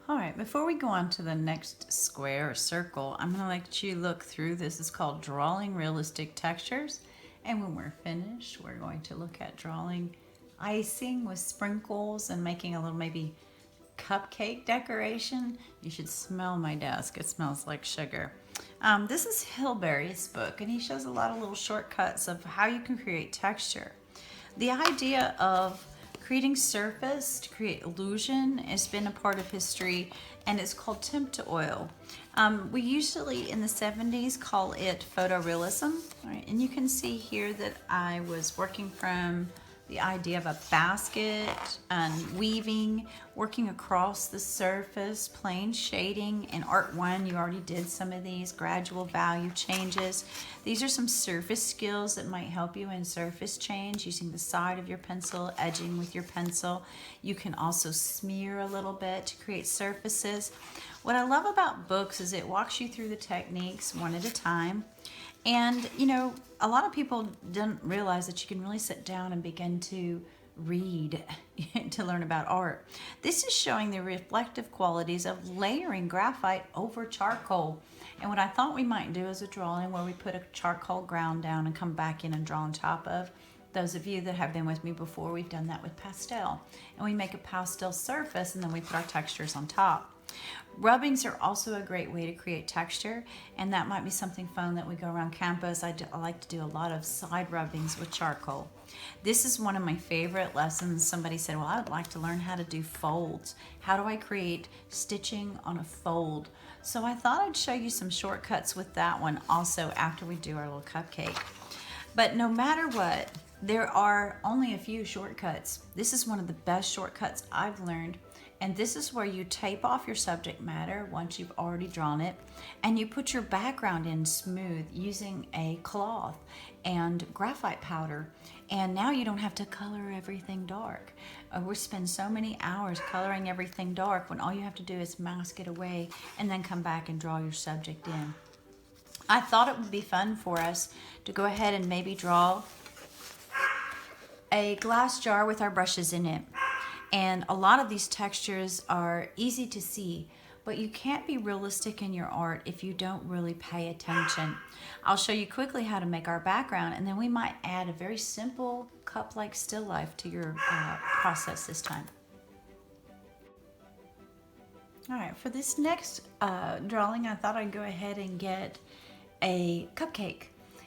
All right, before we go on to the next square or circle, I'm going to let you look through. This is called Drawing Realistic Textures. And when we're finished, we're going to look at drawing icing with sprinkles and making a little maybe cupcake decoration. You should smell my desk. It smells like sugar. This is Hilberry's book, and he shows a lot of little shortcuts of how you can create texture. The idea of creating surface to create illusion has been a part of history, and it's called tint to oil. We usually in the 70s call it photorealism, right? And you can see here that I was working from the idea of a basket and weaving, working across the surface, plain shading. In Art 1, you already did some of these gradual value changes. These are some surface skills that might help you in surface change, using the side of your pencil, edging with your pencil. You can also smear a little bit to create surfaces. What I love about books is it walks you through the techniques one at a time. And, you know, a lot of people don't realize that you can really sit down and begin to read to learn about art. This is showing the reflective qualities of layering graphite over charcoal. And what I thought we might do is a drawing where we put a charcoal ground down and come back in and draw on top of. Those of you that have been with me before, we've done that with pastel. And we make a pastel surface and then we put our textures on top. Rubbings are also a great way to create texture, and that might be something fun that we go around campus. I like to do a lot of side rubbings with charcoal. This is one of my favorite lessons. Somebody said, well, I would like to learn how to do folds. How do I create stitching on a fold? So I thought I'd show you some shortcuts with that one also after we do our little cupcake. But no matter what, there are only a few shortcuts. This is one of the best shortcuts I've learned. And this is where you tape off your subject matter once you've already drawn it, and you put your background in smooth using a cloth and graphite powder. And now you don't have to color everything dark. We spend so many hours coloring everything dark when all you have to do is mask it away and then come back and draw your subject in. I thought it would be fun for us to go ahead and maybe draw a glass jar with our brushes in it. And a lot of these textures are easy to see, but you can't be realistic in your art if you don't really pay attention. I'll show you quickly how to make our background, and then we might add a very simple cup-like still life to your process this time. All right, for this next drawing, I thought I'd go ahead and get a cupcake.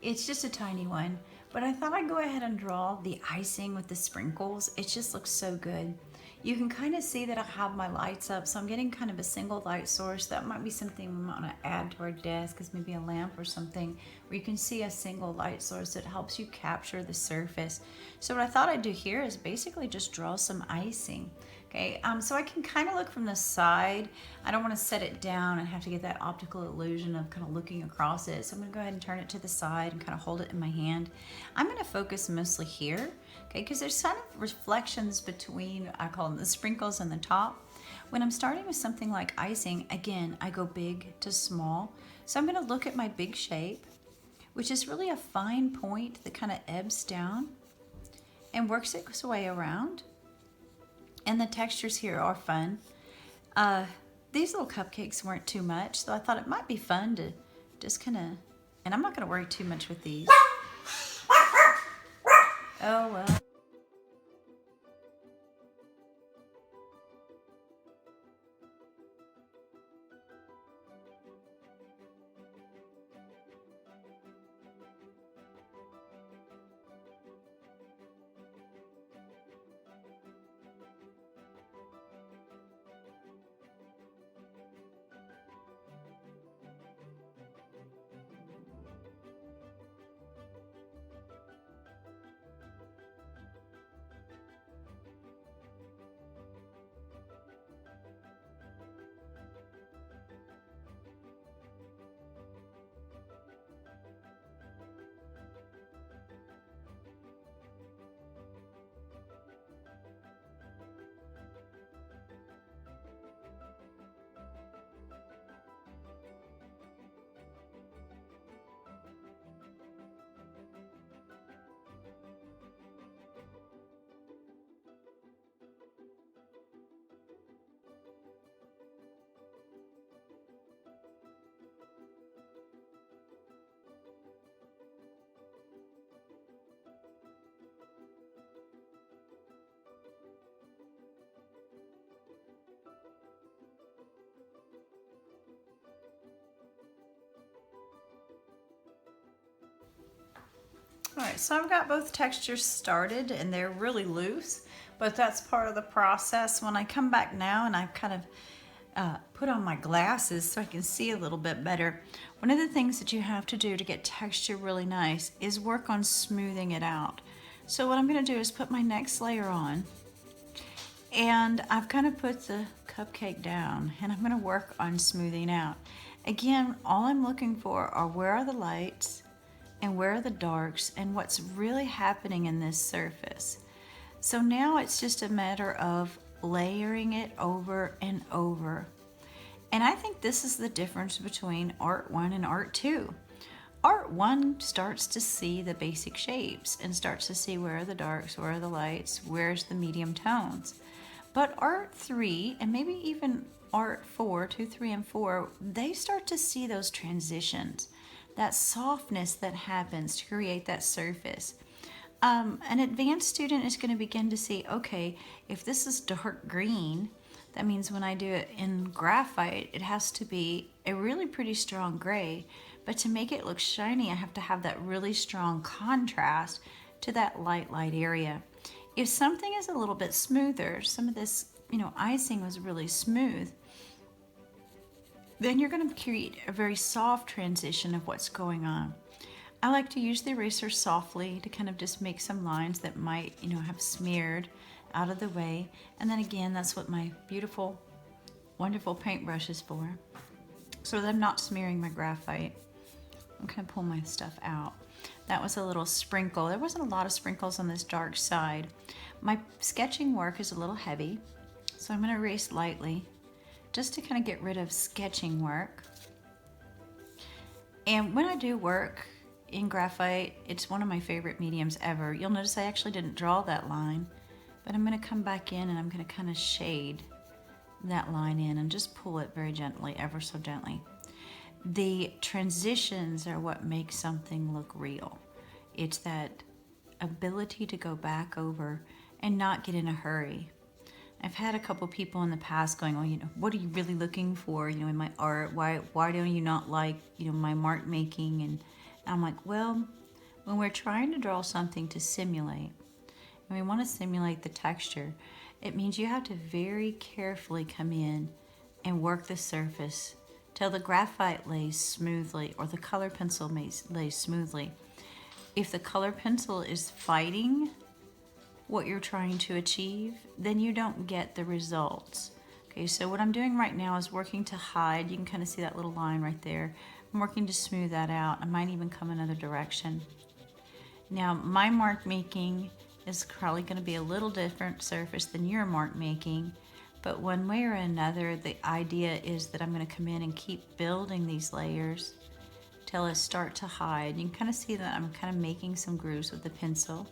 It's just a tiny one, but I thought I'd go ahead and draw the icing with the sprinkles. It just looks so good. You can kind of see that I have my lights up, so I'm getting kind of a single light source. That might be something we might want to add to our desk, as maybe a lamp or something, where you can see a single light source that helps you capture the surface. So what I thought I'd do here is basically just draw some icing. Okay, so I can kind of look from the side. I don't want to set it down and have to get that optical illusion of kind of looking across it. So I'm going to go ahead and turn it to the side and kind of hold it in my hand. I'm going to focus mostly here, okay, because there's kind of reflections between, I call them the sprinkles and the top. When I'm starting with something like icing, again, I go big to small. So I'm going to look at my big shape, which is really a fine point that kind of ebbs down and works its way around. And the textures here are fun. These little cupcakes weren't too much, so I thought it might be fun to just kind of, and I'm not going to worry too much with these. Oh, well. All right, so I've got both textures started and they're really loose, but that's part of the process. When I come back now and I've kind of put on my glasses so I can see a little bit better, one of the things that you have to do to get texture really nice is work on smoothing it out. So what I'm going to do is put my next layer on, and I've kind of put the cupcake down, and I'm going to work on smoothing out. Again, all I'm looking for are where are the lights and where are the darks and what's really happening in this surface. So now it's just a matter of layering it over and over. And I think this is the difference between Art 1 and Art 2. Art 1 starts to see the basic shapes and starts to see where are the darks, where are the lights, where's the medium tones. But Art 3 and maybe even Art 4, 2, 3, and 4, they start to see those transitions, that softness that happens to create that surface. An advanced student is going to begin to see, okay, if this is dark green, that means when I do it in graphite, it has to be a really pretty strong gray. But to make it look shiny, I have to have that really strong contrast to that light area. If something is a little bit smoother, some of this, icing was really smooth, then you're going to create a very soft transition of what's going on. I like to use the eraser softly to kind of just make some lines that might, have smeared out of the way. And then again, that's what my beautiful, wonderful paintbrush is for, so that I'm not smearing my graphite. I'm going to pull my stuff out. That was a little sprinkle. There wasn't a lot of sprinkles on this dark side. My sketching work is a little heavy, so I'm going to erase lightly just to kind of get rid of sketching work. And when I do work in graphite, it's one of my favorite mediums ever. You'll notice I actually didn't draw that line, but I'm going to come back in and I'm going to kind of shade that line in and just pull it very gently, ever so gently. The transitions are what makes something look real. It's that ability to go back over and not get in a hurry. I've had a couple people in the past going, well, what are you really looking for, in my art? Why don't you not like, my mark making? And I'm like, well, when we're trying to draw something to simulate, and we want to simulate the texture, it means you have to very carefully come in and work the surface till the graphite lays smoothly or the color pencil lays smoothly. If the color pencil is fighting what you're trying to achieve, then you don't get the results. Okay, so what I'm doing right now is working to hide. You can kind of see that little line right there. I'm working to smooth that out. I might even come another direction. Now, my mark making is probably going to be a little different surface than your mark making, but one way or another, the idea is that I'm going to come in and keep building these layers till I start to hide. You can kind of see that I'm kind of making some grooves with the pencil.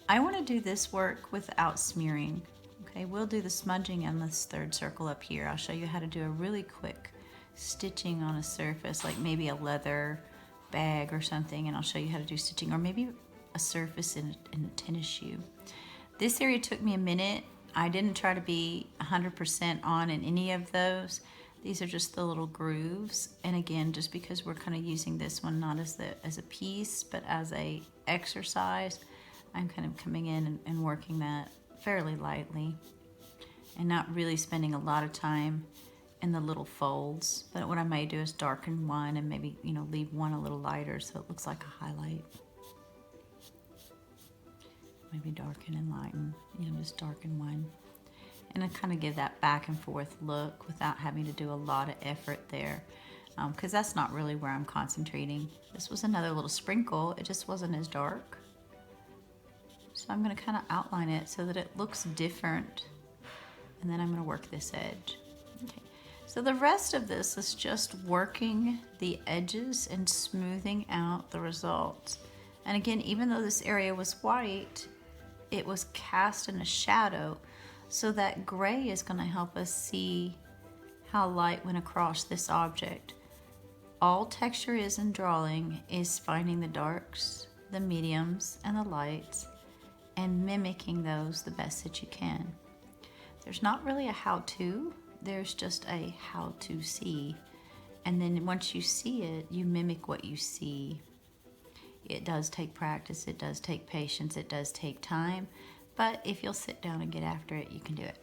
I want to do this work without smearing. Okay, we'll do the smudging on this third circle up here. I'll show you how to do a really quick stitching on a surface, like maybe a leather bag or something, and I'll show you how to do stitching, or maybe a surface in a tennis shoe. This area took me a minute. I didn't try to be 100% on in any of those. These are just the little grooves, and again, just because we're kind of using this one not as a piece, but as a exercise, I'm kind of coming in and working that fairly lightly and not really spending a lot of time in the little folds. But what I may do is darken one and maybe, leave one a little lighter so it looks like a highlight. Maybe darken and lighten, just darken one. And I kind of give that back and forth look without having to do a lot of effort there, because that's not really where I'm concentrating. This was another little sprinkle. It just wasn't as dark. So I'm going to kind of outline it so that it looks different, and then I'm going to work this edge. Okay. So the rest of this is just working the edges and smoothing out the results. And again, even though this area was white, it was cast in a shadow, so that gray is going to help us see how light went across this object. All texture is in drawing is finding the darks, the mediums, and the lights, and mimicking those the best that you can. There's not really a how-to, there's just a how to see. And then once you see it, you mimic what you see. It does take practice, it does take patience, it does take time, but if you'll sit down and get after it, you can do it.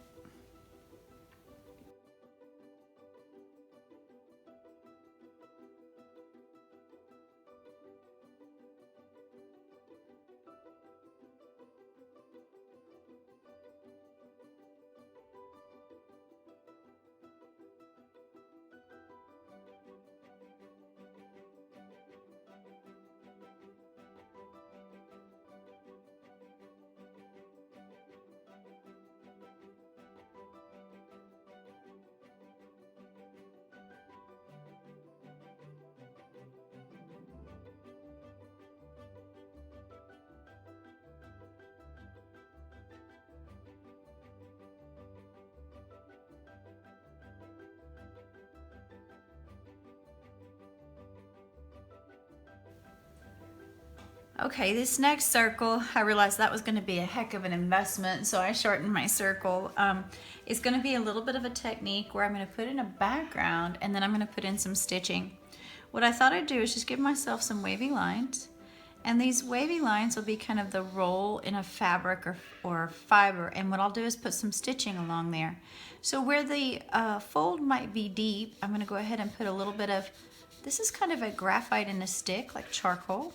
Okay, this next circle, I realized that was going to be a heck of an investment, so I shortened my circle. It's going to be a little bit of a technique where I'm going to put in a background and then I'm going to put in some stitching. What I thought I'd do is just give myself some wavy lines, and these wavy lines will be kind of the roll in a fabric or fiber, and what I'll do is put some stitching along there. So where the fold might be deep, I'm going to go ahead and put a little bit of, this is kind of a graphite in a stick, like charcoal.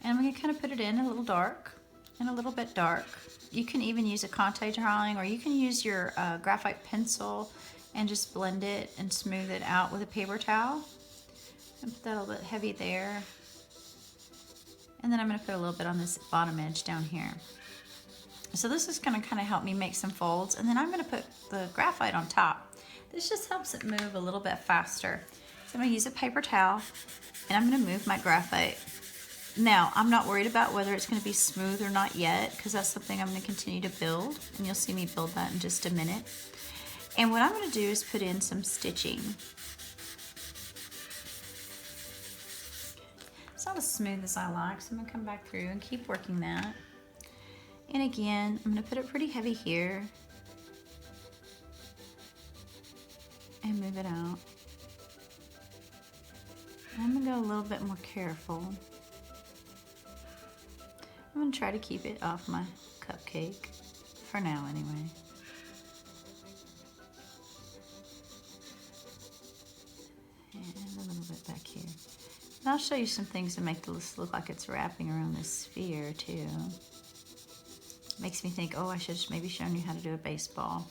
And I'm going to kind of put it in a little dark and a little bit dark. You can even use a contour drawing, or you can use your graphite pencil and just blend it and smooth it out with a paper towel. And put that a little bit heavy there. And then I'm going to put a little bit on this bottom edge down here. So this is going to kind of help me make some folds. And then I'm going to put the graphite on top. This just helps it move a little bit faster. So I'm going to use a paper towel and I'm going to move my graphite. Now, I'm not worried about whether it's going to be smooth or not yet, because that's something I'm going to continue to build, and you'll see me build that in just a minute. And what I'm going to do is put in some stitching. It's not as smooth as I like, so I'm going to come back through and keep working that. And again, I'm going to put it pretty heavy here and move it out. I'm going to go a little bit more careful. I'm going to try to keep it off my cupcake, for now anyway. And a little bit back here. And I'll show you some things to make this look like it's wrapping around this sphere too. Makes me think, oh, I should have maybe shown you how to do a baseball.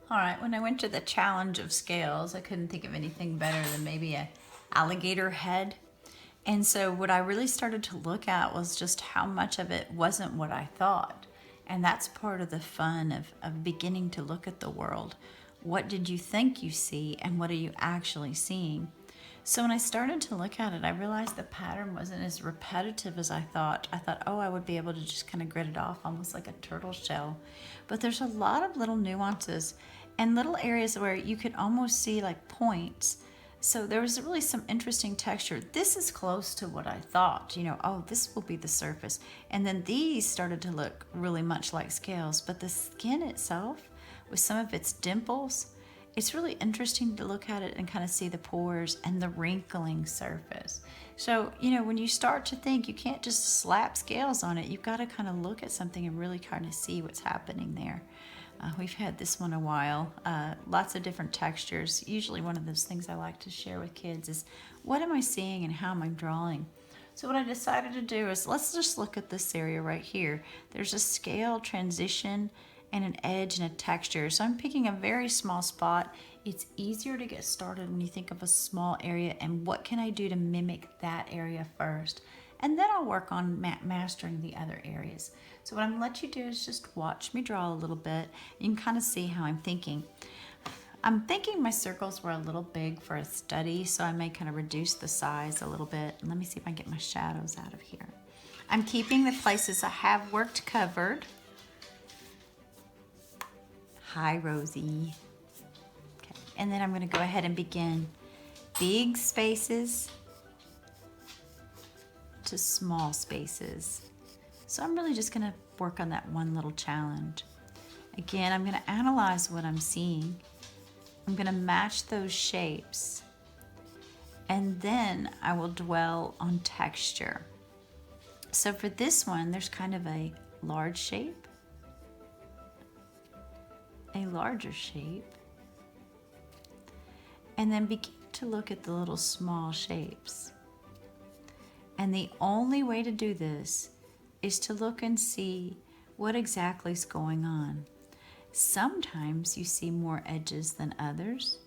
All right, when I went to the challenge of scales, I couldn't think of anything better than maybe a alligator head. And so what I really started to look at was just how much of it wasn't what I thought. And that's part of the fun of beginning to look at the world. What did you think you see, and what are you actually seeing? So when I started to look at it, I realized the pattern wasn't as repetitive as I thought. I thought, oh, I would be able to just kind of grit it off almost like a turtle shell. But there's a lot of little nuances and little areas where you could almost see like points. So there was really some interesting texture. This is close to what I thought, oh, this will be the surface. And then these started to look really much like scales, but the skin itself, with some of its dimples, it's really interesting to look at it and kind of see the pores and the wrinkling surface. So, when you start to think, you can't just slap scales on it. You've got to kind of look at something and really kind of see what's happening there. We've had this one a while, lots of different textures. Usually one of those things I like to share with kids is, what am I seeing and how am I drawing? So what I decided to do is, let's just look at this area right here. There's a scale transition and an edge and a texture. So I'm picking a very small spot. It's easier to get started when you think of a small area and what can I do to mimic that area first. And then I'll work on mastering the other areas. So what I'm gonna let you do is just watch me draw a little bit. You can kind of see how I'm thinking. I'm thinking my circles were a little big for a study, so I may kind of reduce the size a little bit. Let me see if I can get my shadows out of here. I'm keeping the places I have worked covered. Hi, Rosie. Okay. And then I'm going to go ahead and begin big spaces to small spaces. So I'm really just going to work on that one little challenge. Again, I'm going to analyze what I'm seeing. I'm going to match those shapes. And then I will dwell on texture. So for this one, there's kind of a large shape, a larger shape, and then begin to look at the little small shapes. And the only way to do this is to look and see what exactly is going on. Sometimes you see more edges than others,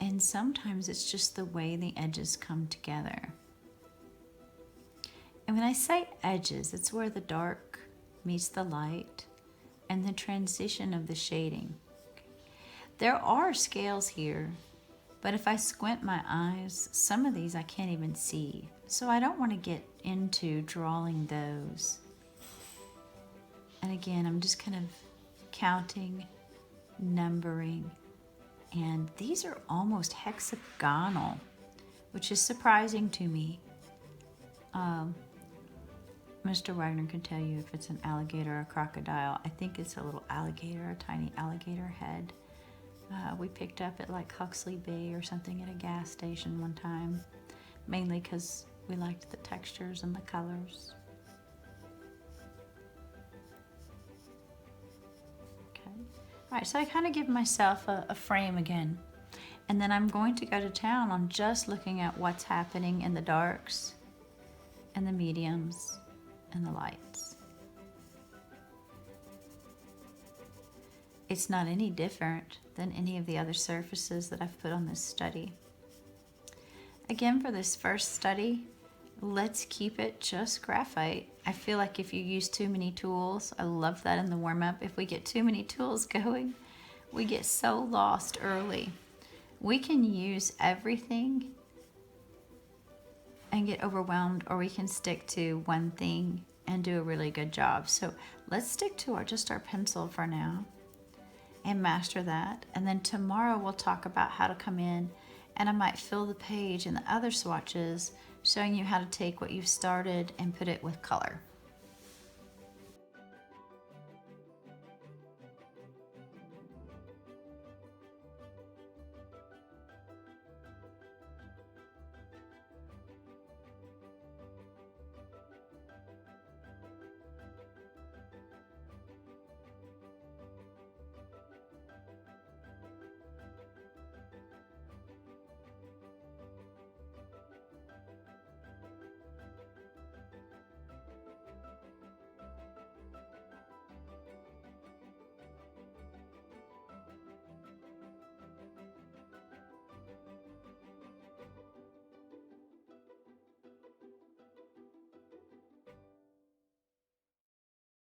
and sometimes it's just the way the edges come together. And when I say edges, it's where the dark meets the light and the transition of the shading. There are scales here, but if I squint my eyes, some of these I can't even see. So I don't want to get into drawing those. And again, I'm just kind of counting, numbering, and these are almost hexagonal, which is surprising to me. Mr. Wagner can tell you if it's an alligator or a crocodile. I think it's a little alligator, a tiny alligator head. We picked up at like Huxley Bay or something at a gas station one time, mainly because we liked the textures and the colors. Okay. All right, so I kind of give myself a frame again. And then I'm going to go to town on just looking at what's happening in the darks and the mediums and the lights. It's not any different than any of the other surfaces that I've put on this study. Again, for this first study, let's keep it just graphite. I feel like if you use too many tools, I love that in the warm-up, if we get too many tools going, we get so lost early. We can use everything and get overwhelmed, or we can stick to one thing and do a really good job. So let's stick to just our pencil for now and master that. And then tomorrow we'll talk about how to come in, and I might fill the page in the other swatches showing you how to take what you've started and put it with color.